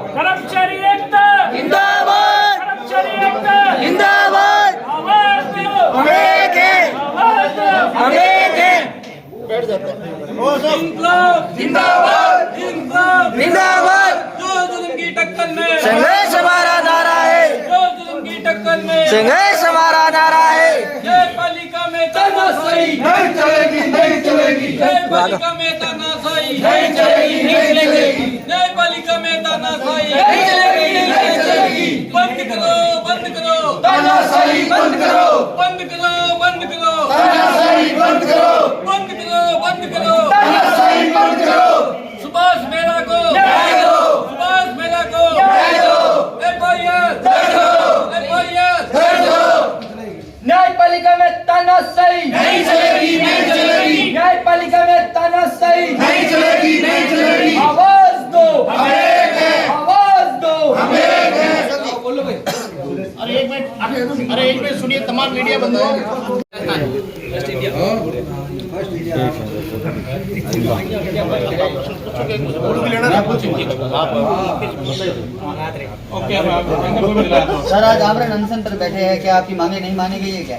कर्मचारी एकता जिंदाबाद, कर्मचारी एकता जिंदाबाद, आवाज दो हम एक हैं, आवाज दो हम एक हैं। इंकलाब जिंदाबाद, इंकलाब जिंदाबाद, जो जुल्म की टक्कर में संघर्ष हमारा नारा है, जो जुल्म की टक्कर में संघर्ष हमारा नारा है। न्यायपालिका में तानाशाही नहीं चलेगी, नहीं चलेगी, न्यायपालिका में तानाशाही नहीं चलेगी, नहीं चलेगी, न्यायपालिका में तानाशाही नहीं चलेगी, नहीं चलेगी। बंद करो बंद करो तानाशाही बंद करो, बंद करो बंद करो तानाशाही बंद करो, बंद करो बंद करो तानाशाही बंद करो। सुभाष मेहरा को न्याय दो, सुभाष मेहरा को न्याय दो, एफआईआर दे दो, एफआईआर दे दो। न्यायपालिका में तानाशाही नहीं चलेगी, नहीं चलेगी, न्यायपालिका में तानाशाही नहीं चलेगी, नहीं चलेगी। आवाज दो, हम एक हैं, आवाज दो। हम एक हैं। अरे एक मिनट सुनिए, तमाम मीडिया बंधुओं। सर, आज आमरण अनशन पर बैठे हैं, क्या आपकी मांगे नहीं मानी गई है क्या?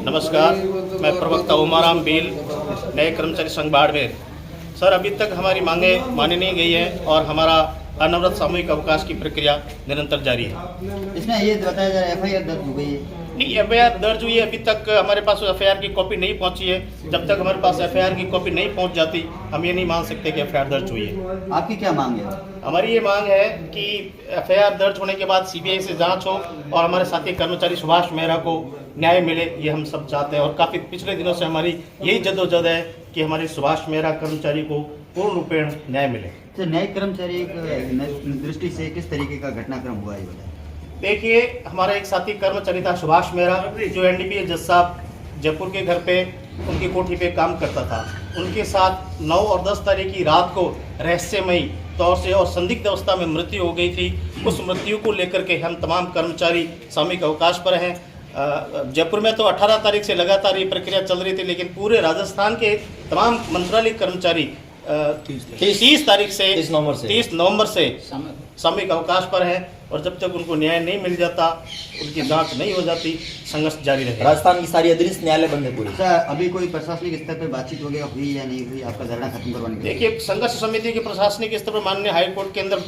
नमस्कार, मैं प्रवक्ता उमाराम बील, नए कर्मचारी संघ बाड़मेर। सर, अभी तक हमारी मांगे मानी नहीं गई है और हमारा अनवरत सामूहिक अवकाश की प्रक्रिया निरंतर जारी है। इसमें ये बताया जा रहा है एफआईआर दर्ज हो गई है। नहीं, एफआईआर दर्ज हुई है, अभी तक हमारे पास एफआईआर की कॉपी नहीं पहुंची है। जब तक हमारे पास एफआईआर की कॉपी नहीं पहुंच जाती, हम ये नहीं मान सकते कि एफआईआर दर्ज हुई है। आपकी क्या मांग है? हमारी ये मांग है कि एफआईआर दर्ज होने के बाद सीबीआई से जांच हो और हमारे साथी कर्मचारी सुभाष मेहरा को न्याय मिले, ये हम सब चाहते हैं। और काफ़ी पिछले दिनों से हमारी यही जद्दोजहद है कि हमारे सुभाष मेहरा कर्मचारी को पूर्ण रूपेण न्याय मिले। तो न्यायिक कर्मचारी की दृष्टि से किस तरीके का घटनाक्रम हुआ है बताएं? देखिए, हमारा एक साथी कर्मचारी था सुभाष मेहरा, जो एनडीपीए जज साहब जयपुर के घर पे उनकी कोठी पे काम करता था। उनके साथ 9 और 10 तारीख की रात को रहस्यमयी तौर से और संदिग्ध अवस्था में मृत्यु हो गई थी। उस मृत्यु को लेकर के हम तमाम कर्मचारी सामूहिक अवकाश पर हैं। जयपुर में तो 18 तारीख से लगातार ये प्रक्रिया चल रही थी, लेकिन पूरे राजस्थान के तमाम मंत्रालय कर्मचारी 30 तारीख से 30 नवंबर से सामूहिक अवकाश पर है। और जब तक उनको न्याय नहीं मिल जाता, उनकी जांच नहीं हो जाती, संघर्ष जारी रहेगा। राजस्थान की सारी अधीनस्थ न्यायालय बंद है पूरी। सर, अभी कोई प्रशासनिक स्तर पर बातचीत वगैरह हुई या नहीं हुई आपका धरना खत्म करवाने के लिए? देखिए, संघर्ष समिति के प्रशासनिक स्तर पर माननीय हाईकोर्ट के अंदर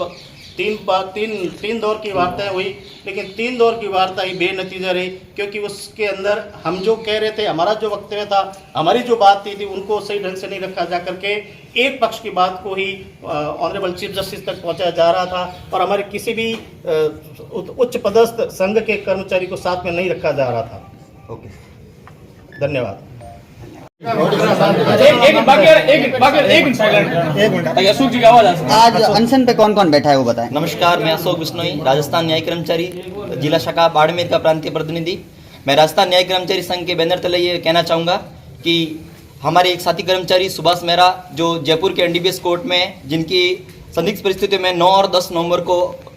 तीन दौर की वार्ताएं हुई, लेकिन 3 दौर की वार्ता ही बेनतीजा रही, क्योंकि उसके अंदर हम जो कह रहे थे, हमारा जो वक्तव्य था, हमारी जो बात थी उनको सही ढंग से नहीं रखा जा करके एक पक्ष की बात को ही ऑनरेबल चीफ जस्टिस तक पहुंचाया जा रहा था और हमारे किसी भी उच्च पदस्थ संघ के कर्मचारी को साथ में नहीं रखा जा रहा था। ओके, धन्यवाद। आज अनशन पे कौन कौन बैठा है वो बताएं? नमस्कार, मैं अशोक बिश्नोई, राजस्थान न्याय कर्मचारी जिला शाखा बाड़मेर का प्रांतीय प्रतिनिधि। मैं राजस्थान न्याय कर्मचारी संघ के बैनर तले ये कहना चाहूँगा कि हमारे एक साथी कर्मचारी सुभाष मेहरा, जो जयपुर के एनडीपीएस कोर्ट में जिनकी संदिग्ध परिस्थितियों में 9 और 10 नवंबर को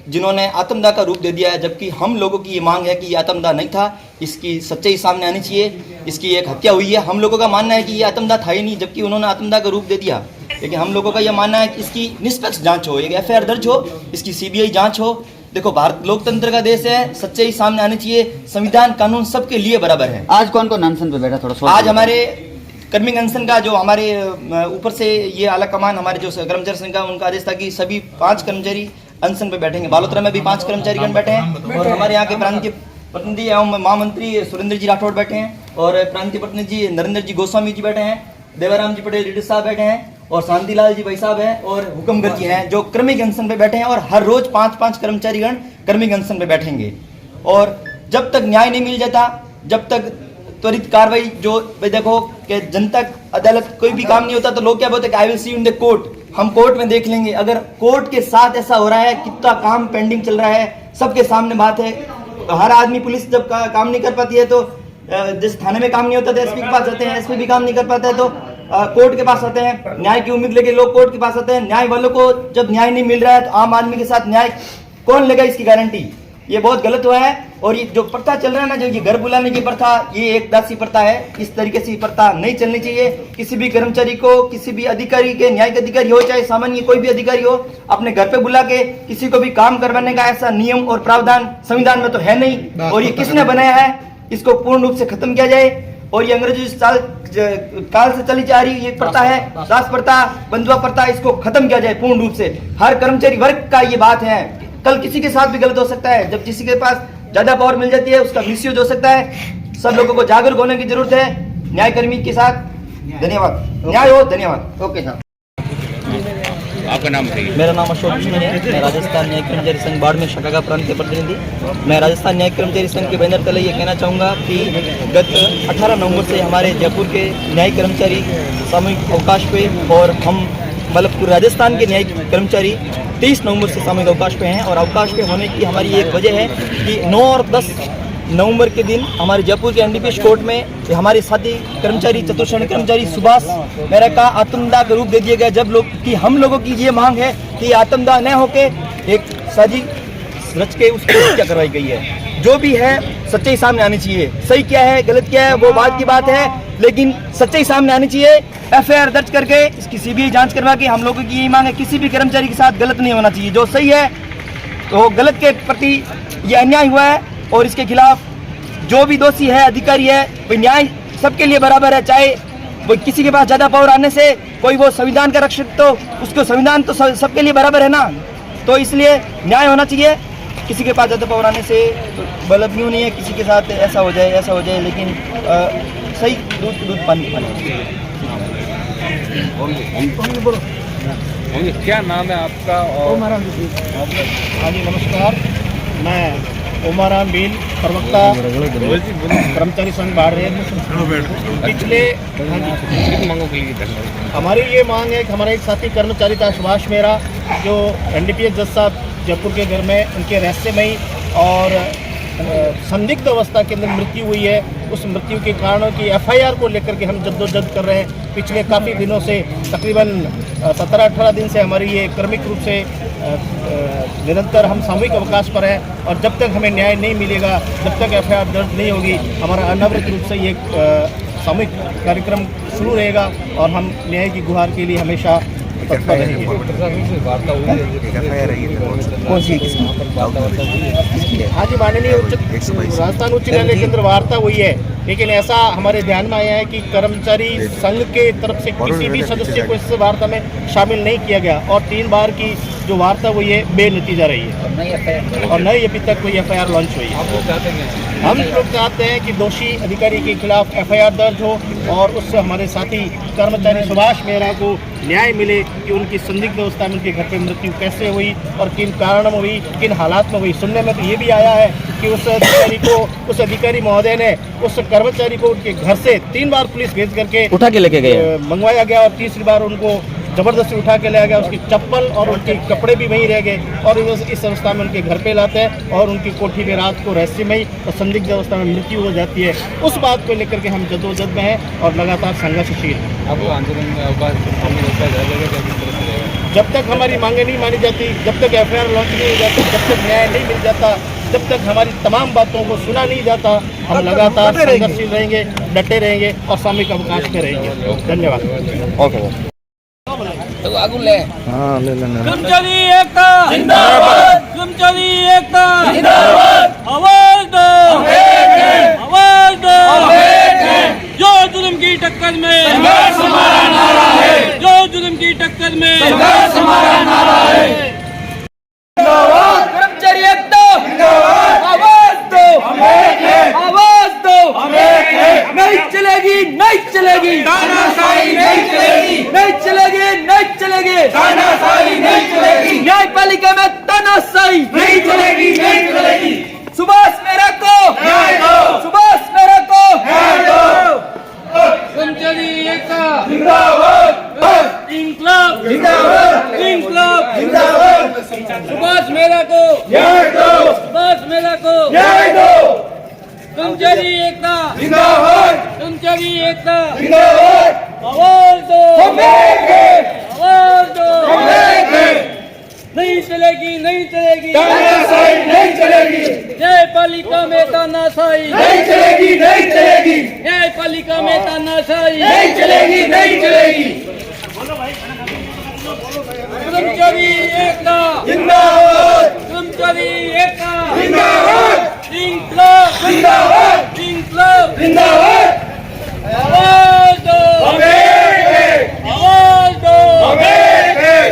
जिन्होंने आत्मदाह का रूप दे दिया है, जबकि हम लोगों की ये मांग है कि ये आत्मदाह नहीं था, इसकी सच्चाई सामने आनी चाहिए। इसकी एक हत्या हुई है। हम लोगों का मानना है कि ये आत्मदाह था ही नहीं, जबकि उन्होंने आत्मदाह का रूप दे दिया। लेकिन हम लोगों का ये मानना है कि इसकी निष्पक्ष जांच हो, एक एफआईआर दर्ज हो, इसकी सीबीआई जांच हो। देखो, भारत लोकतंत्र का देश है, सच्चाई सामने आनी चाहिए। संविधान कानून सबके लिए बराबर है। आज कौन कौन अनशन पे बैठा? थोड़ा आज हमारे कर्मिक अनशन का जो हमारे ऊपर से ये आला कमान हमारे जो कर्मचारी संघ का, उनका आदेश था कि सभी 5 कर्मचारी अनशन पे बैठेंगे। बालोतरा में भी 5 कर्मचारीगण बैठे हैं और हमारे यहाँ के प्रांतीय प्रतिनिधि एवं महामंत्री सुरेंद्र जी राठौड़ बैठे हैं और प्रांतीय प्रतिनिधि नरेंद्र जी गोस्वामी जी बैठे हैं, देवाराम जी पटेल लीडर साहब बैठे हैं और शांतिलाल जी भाई साहब हैं और हुक्मगर जी हैं, जो क्रमिक अनशन पे बैठे हैं। और हर रोज 5-5 कर्मचारीगण क्रमिक अनशन पे बैठेंगे और जब तक न्याय नहीं मिल जाता, जब तक त्वरित कार्रवाई, जो देखो कि जनता अदालत कोई भी काम नहीं होता तो लोग क्या बोलते हैं, I will see in the court, हम कोर्ट में देख लेंगे। अगर कोर्ट के साथ ऐसा हो रहा है, कितना काम पेंडिंग चल रहा है, सबके सामने बात है। हर आदमी, पुलिस जब काम नहीं कर पाती है तो जैसे थाने में काम नहीं होता तो एसपी के पास जाते हैं, एसपी भी काम नहीं कर पाता है तो कोर्ट के पास आते हैं। न्याय की उम्मीद लेके लोग कोर्ट के पास आते हैं। न्याय वालों को जब न्याय नहीं मिल रहा है तो आम आदमी के साथ न्याय कौन लेगा, इसकी गारंटी? ये बहुत गलत हुआ है। और ये जो प्रथा चल रहा है ना, जो ये घर बुलाने की प्रथा, ये एक दासी प्रथा है। इस तरीके से प्रथा नहीं चलनी चाहिए। किसी भी कर्मचारी को, किसी भी अधिकारी के, न्यायिक अधिकारी हो चाहे सामान्य कोई भी अधिकारी हो, अपने घर पे बुला के किसी को भी काम करवाने का ऐसा नियम और प्रावधान संविधान में तो है नहीं। और ये किसने बनाया है, इसको पूर्ण रूप से खत्म किया जाए। और ये अंग्रेजी काल से चली जा रही ये प्रथा है, दास प्रथा, बंधुआ प्रथा, इसको खत्म किया जाए पूर्ण रूप से। हर कर्मचारी वर्ग का ये बात है। कल किसी के साथ भी गलत हो सकता है। जब किसी के पास ज्यादा पावर मिल जाती है उसका मिसयूज हो सकता है। सब लोगों को जागरूक होने की जरूरत है न्यायकर्मी के साथ। धन्यवाद। न्याय हो। धन्यवाद। ओके साहब। आपका नाम बताइए। मेरा नाम अशोक सिंह है। मैं राजस्थान न्यायिक कर्मचारी संघ बाड़मेर शाखा का प्रांत के प्रतिनिधि। मैं राजस्थान न्यायिक कर्मचारी संघ के बैनर तले ये कहना चाहूँगा कि गत 18 नवंबर से हमारे जयपुर के न्यायिक कर्मचारी सामूहिक अवकाश पे, और हम मतलब पूरे राजस्थान के न्यायिक कर्मचारी 23 नवंबर से सामूहिक अवकाश पे हैं। और अवकाश पे होने की हमारी एक वजह है कि 9 और 10 नवंबर के दिन हमारे जयपुर के एनडीपीएस कोर्ट में हमारे साथी कर्मचारी, चतुर्श्रेणी कर्मचारी सुभाष मेहरा का आत्मदाह का रूप दे दिया गया। जब लोग कि हम लोगों की ये मांग है कि आत्मदाह न होके एक साजिश रच के उसको हत्या करवाई गई है। जो भी है सच्चाई सामने आनी चाहिए। सही क्या है, गलत क्या है, वो बात की बात है, लेकिन सच्चाई सामने आनी चाहिए। एफआईआर दर्ज करके इसकी सीबीआई जांच करवा के हम लोगों की यही मांग है, किसी भी कर्मचारी के साथ गलत नहीं होना चाहिए। जो सही है तो गलत के प्रति ये अन्याय हुआ है और इसके खिलाफ जो भी दोषी है, अधिकारी है, वो न्याय सबके लिए बराबर है। चाहे वो किसी के पास ज्यादा पावर आने से कोई वो संविधान का रक्षक, तो उसको संविधान तो सबके लिए बराबर है ना। तो इसलिए न्याय होना चाहिए। किसी के पास ज्यादा पावर आने से गलत न्यू नहीं है, किसी के साथ ऐसा हो जाए, लेकिन सही दूध पानी क्या नाम है आपका? और हाँ जी नमस्कार, मैं उमरान बिल, प्रवक्ता कर्मचारी संघ बाड़मेर। पिछले मांगों के लिए हमारी ये मांग है कि हमारा एक साथी कर्मचारी था सुभाष मेहरा, जो एनडीपीएस जज साहब जयपुर के घर में उनके रहस्यमयी और संदिग्ध अवस्था के अंदर मृत्यु हुई है। उस मृत्यु के कारणों की एफआईआर को लेकर के हम जद्दोजहद कर रहे हैं। पिछले काफ़ी दिनों से, तकरीबन 17-18 दिन से हमारी ये क्रमिक रूप से निरंतर हम सामूहिक अवकाश पर हैं। और जब तक हमें न्याय नहीं मिलेगा, जब तक एफआईआर दर्ज नहीं होगी, हमारा अनवरत रूप से ये सामूहिक कार्यक्रम शुरू रहेगा और हम न्याय की गुहार के लिए हमेशा तत्पर रहेंगे। कौन सी हाँ जी, माननीय राजस्थान उच्च न्यायालय के अंदर वार्ता हुई है, लेकिन ऐसा हमारे ध्यान में आया है कि कर्मचारी संघ के तरफ से किसी भी सदस्य को इस वार्ता में शामिल नहीं किया गया और 3 बार की जो वार्ता हुई है बेनतीजा रही है और नई अभी तक कोई एफआईआर लॉन्च हुई है। हम लोग चाहते हैं कि दोषी अधिकारी के खिलाफ एफआईआर दर्ज हो और उससे हमारे साथी कर्मचारी सुभाष मेहरा को न्याय मिले कि उनकी संदिग्ध अवस्था में उनके घर पे मृत्यु कैसे हुई और किन कारणों में हुई, किन हालात में हुई। सुनने में तो ये भी आया है कि उस अधिकारी महोदय ने उस कर्मचारी को उनके घर से 3 बार पुलिस भेज करके उठा के लेके गए, मंगवाया गया और तीसरी बार उनको जबरदस्ती उठा के लाया गया। उसकी चप्पल और उनके कपड़े भी वहीं रह गए और इस अवस्था में उनके घर पे लाते हैं और उनकी कोठी में रात को रहस्यमयी और संदिग्ध अवस्था में मृत्यु हो जाती है। उस बात को लेकर के हम जद्दोजहद में हैं और लगातार संघर्षशील हैं। आपको आंदोलन में अवकाश जब तक हमारी मांगें नहीं मानी जाती, जब तक एफआईआर लॉन्च नहीं हो जाती, जब तक न्याय नहीं मिल जाता, जब तक हमारी तमाम बातों को सुना नहीं जाता, हम लगातार संघर्षशील रहेंगे, डटे रहेंगे और सामूहिक अवकाश में रहेंगे। धन्यवाद। ओके। कर्मचारी एकता जिंदाबाद, कर्मचारी एकता जिंदाबाद, आवाज दो, आवाज दो, जो जुल्म की टक्कर में संघर्ष हमारा नारा है, जो जुल्म की टक्कर में संघर्ष हमारा नारा है। कर्मचारी एकता जिंदाबाद, आवाज दो, आवाज दो, नहीं चलेगी, नहीं चलेगी, तानाशाही नहीं चलेगी, नहीं चलेगी, नहीं चलेगी, तानाशाही नहीं चलेगी, न्यायपालिका में तानाशाही नहीं चलेगी, नहीं चलेगी। सुभाष मेहरा को न्याय दो, सुभाष मेहरा को न्याय दो। कर्मचारी एकता जिंदाबाद, इंकलाब जिंदाबाद, इंकलाब जिंदाबाद, सुभाष मेहरा को न्याय दो, सुभाष मेहरा को न्याय दो। कर्मचारी एकता कर्मचारी एकता जिंदाबाद आवाज दो हम एक हैं आवाज दो हम एक हैं नहीं चलेगी नहीं चलेगी तानाशाही नहीं चलेगी न्यायपालिका में तानाशाही नहीं चलेगी नहीं चलेगी न्यायपालिका में तानाशाही नहीं चलेगी नहीं चलेगी कर्मचारी एकता जिंदाबाद कर्मचारी एकता जिंदाबाद इंकलाब जिंदाबाद इंकलाब जिंदाबाद आवाज दो हम एक हैं आवाज दो हम एक हैं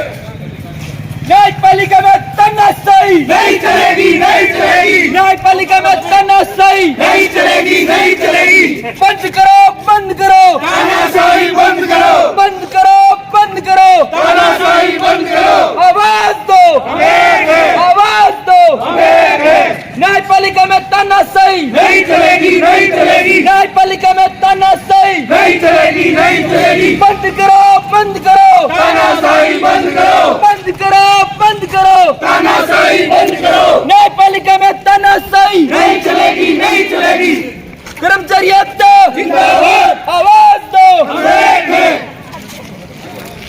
न्यायपालिका में तानाशाही नहीं चलेगी नहीं चलेगी न्यायपालिका में तानाशाही नहीं चलेगी नहीं चलेगी बंद करो बंद करो तानाशाही बंद करो बंद करो बंद करो तानाशाही बंद करो आवाज दो हम एक हैं आवाज दो हम एक हैं न्यायपालिका में तानाशाही नहीं चलेगी नहीं चलेगी न्यायपालिका में तानाशाही नहीं चलेगी नहीं चलेगी बंद करो बंद करो तानाशाही बंद करो बंद करो बंद करो तानाशाही बंद करो न्यायपालिका में तानाशाही नहीं चलेगी नहीं चलेगी कर्मचारी एकता जिंदाबाद आवाज दो हम एक हैं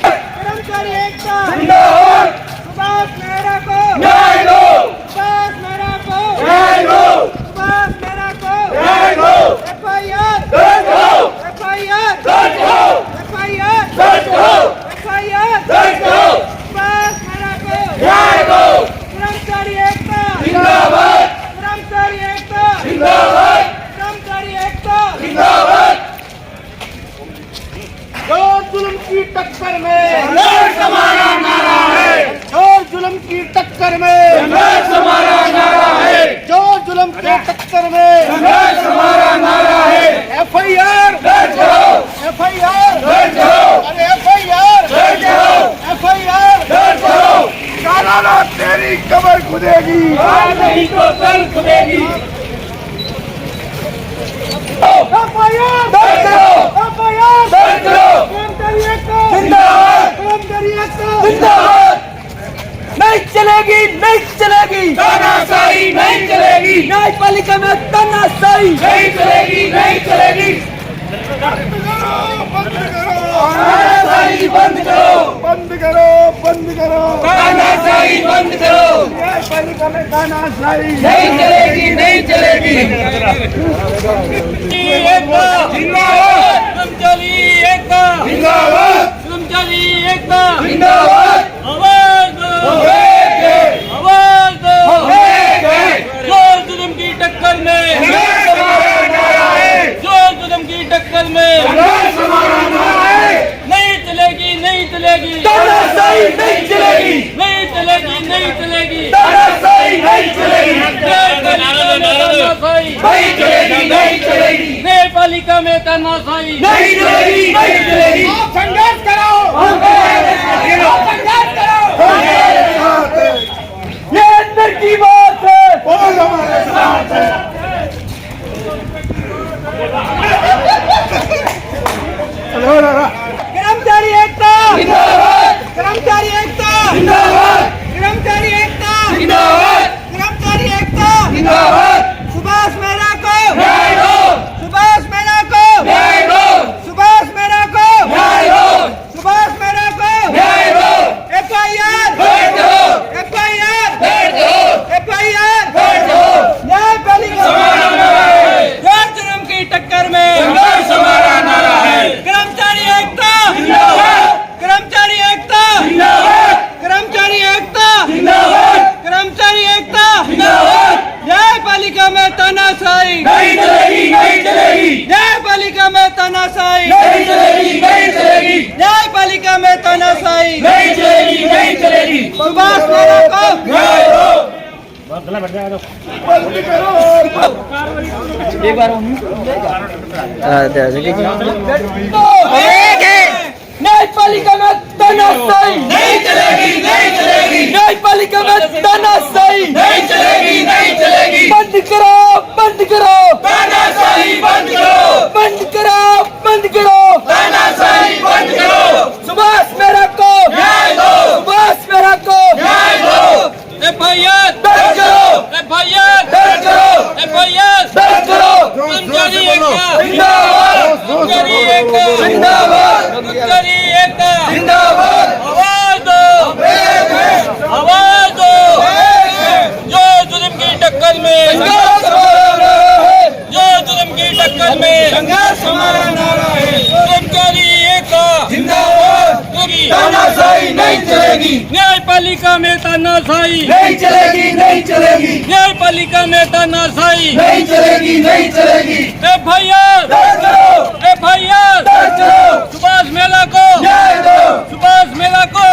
कर्मचारी एकता जिंदाबाद सुभाष मेहरा को न्याय दो सुभाष मेहरा को न्याय दो सुभाष मेहरा को न्याय दो एफआईआर दर्ज हो एफआईआर दर्ज हो एफआईआर दर्ज हो एफआईआर दर्ज हो सुभाष मेहरा को न्याय दो कर्मचारी एकता जिंदाबाद कर्मचारी एकता जिंदाबाद कर्मचारी एकता जिंदाबाद जोर जुल्म की टक्कर में संघर्ष हमारा नारा है जोर जुल्म की टक्कर में संघर्ष हमारा नारा है जोर जुल्म की टक्कर में संघर्ष हमारा नारा है एफआईआर दर्ज करो एफआईआर दर्ज करो अरे एफआईआर दर्ज करो एफआईआर दर्ज करो सालाना तेरी कमर खुदेगी आज नहीं तो कल खुदेगी एफआईआर दर्ज करो एफआईआर दर्ज करो कर्मचारी एकता जिंदाबाद कर्मचारी एकता जिंदाबाद नहीं चलेगी नहीं चलेगी तानाशाही नहीं चलेगी न्यायपालिका में तानाशाही नहीं चलेगी नहीं चलेगी तानाशाही बंद करो बंद करो बंद करो तानाशाही बंद करो न्यायपालिका में तानाशाही नहीं चलेगी नहीं चलेगी एकता जिंदाबाद कर्मचारी एकता जिंदाबाद कर्मचारी एकता जिंदाबाद आवाज दो हम एक हैं आवाज दो हम एक हैं जोर जुल्म की टक्कर में संघर्ष हमारा नारा है जोर जुल्म की टक्कर में संघर्ष हमारा नारा है नहीं चलेगी नहीं चलेगी तानाशाही नहीं चलेगी नहीं चलेगी नहीं चलेगी तानाशाही नहीं चलेगी तानाशाही नहीं चलेगी नहीं चलेगी न्यायपालिका में तानाशाही नहीं चलेगी नहीं चलेगी संघर्ष करो संघर्ष करो ये अंदर की बात है बहुत हमारे साथ है कर्मचारी एकता जिंदाबाद कर्मचारी एकता जिंदाबाद कर्मचारी एकता जिंदाबाद कर्मचारी एकता जिंदाबाद सुभाष मेहरा को न्याय दो सुभाष मेहरा को न्याय दो सुभाष मेहरा को न्याय दो सुभाष मेहरा को न्याय दो एफआईआर दर्ज करो एफआईआर दर्ज करो एफआईआर दर्ज करो न्यायपालिका हमारा नारा है जोर जुल्म की टक्कर में संघर्ष हमारा नारा है कर्मचारी एकता जिंदाबाद कर्मचारी एकता जिंदाबाद कर्मचारी एकता जिंदाबाद कर्मचारी एकता जिंदाबाद न्यायपालिका में तानाशाही नहीं चलेगी नहीं चलेगी न्यायपालिका में तानाशाही नहीं चलेगी नहीं चलेगी न्यायपालिका में तानाशाही नहीं चलेगी नहीं चलेगी सुभाष मेहरा को न्याय दो एक बार न्यायपालिका में तानाशाही नहीं चलेगी नहीं चलेगी न्यायपालिका में तानाशाही नहीं चलेगी नहीं चलेगी बंद करो बंद करो तानाशाही बंद करो बंद करो बंद करो तानाशाही बंद करो सुभाष मेहरा को न्याय दो सुभाष मेहरा को न्याय दो एफआईआर दर्ज करो एफआईआर दर्ज करो एफआईआर दर्ज करो कर्मचारी एकता जिंदाबाद टक्कर में संघर्ष हमारा नारा है, जो जुल्म की टक्कर में संघर्ष हमारा नारा है। कर्मचारी एकता जिंदाबाद, तानाशाही नहीं चलेगी, न्यायपालिका में तानाशाही नहीं चलेगी, नहीं चलेगी, न्यायपालिका में तानाशाही नहीं चलेगी, नहीं चलेगी। एफआईआर दर्ज करो, एफआईआर दर्ज करो, सुभाष मेला को न्याय दो, सुभाष मेला को